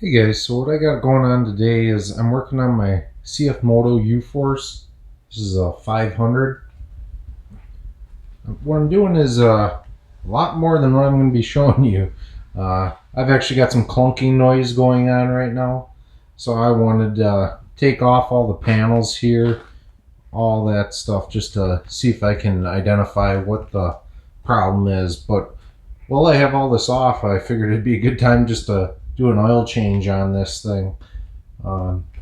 Hey guys, so what I got going on today is I'm working on my CFMoto Uforce. This is a 500. What I'm doing is a lot more than what I'm going to be showing you. I've actually got some clunking noise going on right now, so I wanted to take off all the panels here, all that stuff, just to see if I can identify what the problem is. But while I have all this off, I figured it'd be a good time just to do an oil change on this thing.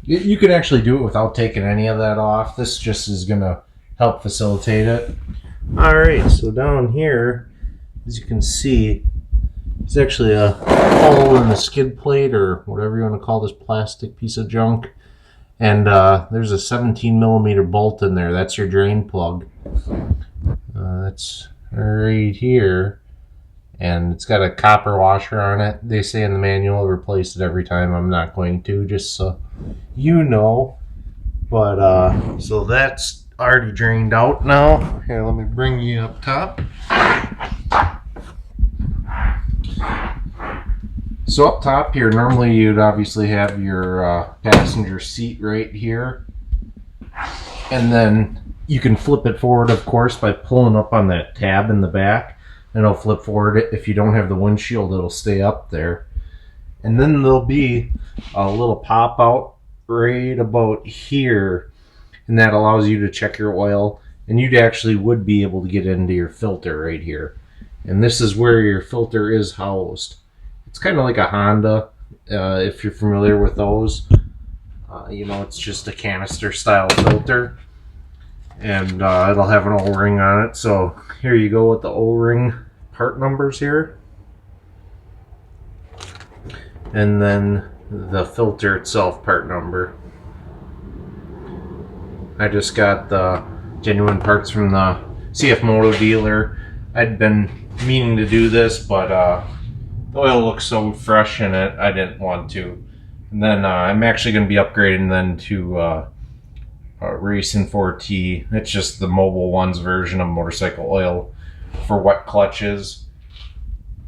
You can actually do it without taking any of that off. This just is going to help facilitate it. Alright, so down here, as you can see, it's actually a hole in the skid plate, or whatever you want to call this plastic piece of junk. And there's a 17 millimeter bolt in there. That's your drain plug. That's right here. And it's got a copper washer on it. They say in the manual replace it every time. I'm not going to, just so you know. But so that's already drained out now. Here, let me bring you up top. So up top here, normally you'd obviously have your passenger seat right here. And then you can flip it forward, of course, by pulling up on that tab in the back. And it'll flip forward. If you don't have the windshield, it'll stay up there. And then there'll be a little pop out right about here, and that allows you to check your oil, and you actually would be able to get into your filter right here. And this is where your filter is housed. It's kind of like a Honda, if you're familiar with those. You know, it's just a canister style filter, and it'll have an O-ring on it. So here you go with the O-ring part numbers here, and then the filter itself part number. I just got the genuine parts from the CFMoto dealer. I'd been meaning to do this, but the oil looks so fresh in it, I didn't want to. And then I'm actually going to be upgrading then to Racing 4T. It's just the Mobile One's version of motorcycle oil for wet clutches.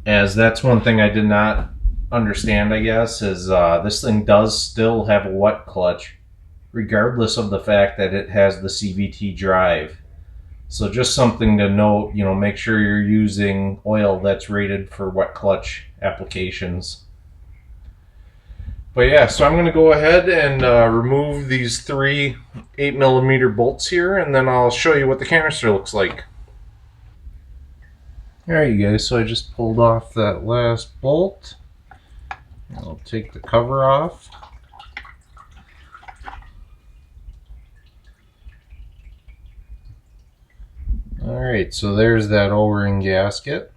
As that's one thing I did not understand, I guess, is this thing does still have a wet clutch, regardless of the fact that it has the CVT drive. So just something to note, you know, make sure you're using oil that's rated for wet clutch applications. But yeah, so I'm going to go ahead and remove these three 8mm bolts here, and then I'll show you what the canister looks like. Alright you guys, so I just pulled off that last bolt. I'll take the cover off. Alright, so there's that O-ring gasket.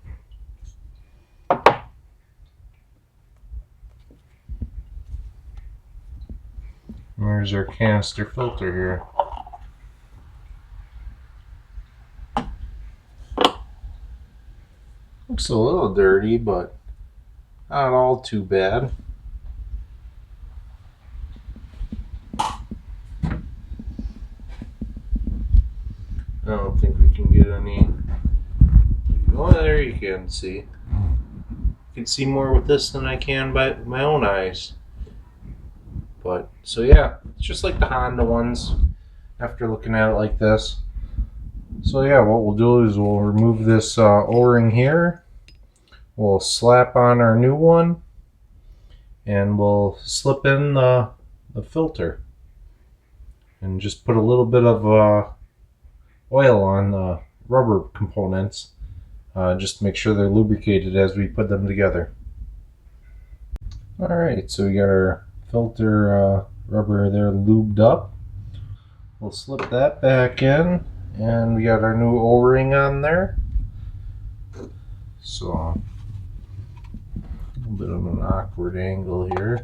There's our canister filter here. Looks a little dirty, but not all too bad. I don't think we can get any. Oh, there you can see. You can see more with this than I can by my own eyes. But so yeah, it's just like the Honda ones after looking at it like this. So yeah, what we'll do is we'll remove this O-ring here. We'll slap on our new one, and we'll slip in the filter, and just put a little bit of oil on the rubber components, just to make sure they're lubricated as we put them together. Alright, so we got our filter rubber there lubed up. We'll slip that back in, and we got our new O-ring on there. So a little bit of an awkward angle here.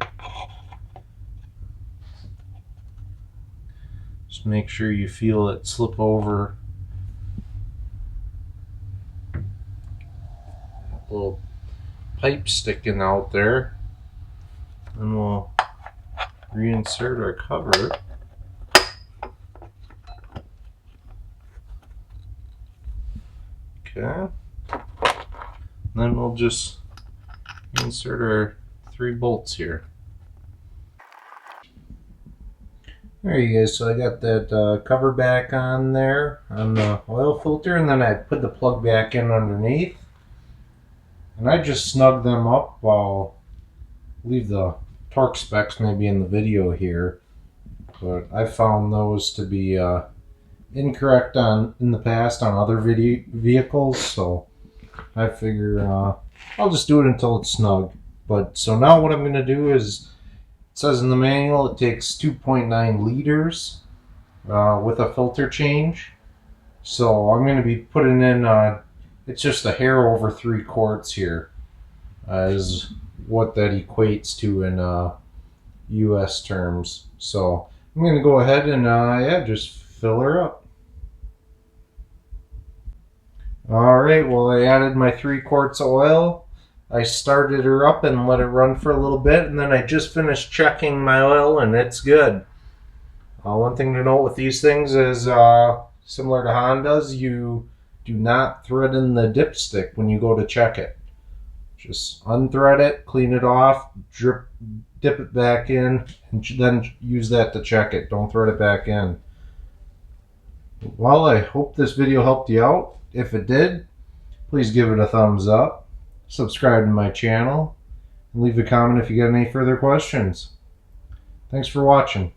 Just make sure you feel it slip over. A little pipe sticking out there. And we'll reinsert our cover. Okay. Then we'll just insert our 3 bolts here. There you go. So I got that cover back on there on the oil filter, and then I put the plug back in underneath. And I just snug them up. I'll leave the torque specs maybe in the video here, but I found those to be incorrect in the past on other vehicles, so I figure I'll just do it until it's snug. But so now what I'm going to do is, it says in the manual it takes 2.9 liters with a filter change. So I'm going to be putting in, it's just a hair over 3 quarts here, is what that equates to in US terms. So I'm going to go ahead and yeah, just fill her up. Alright, well, I added my 3 quarts of oil. I started her up and let it run for a little bit, and then I just finished checking my oil, and it's good. One thing to note with these things is, similar to Honda's, you do not thread in the dipstick when you go to check it. Just unthread it, clean it off, dip it back in, and then use that to check it. Don't thread it back in. Well, I hope this video helped you out. If it did, please give it a thumbs up, subscribe to my channel, and leave a comment if you got any further questions. Thanks for watching.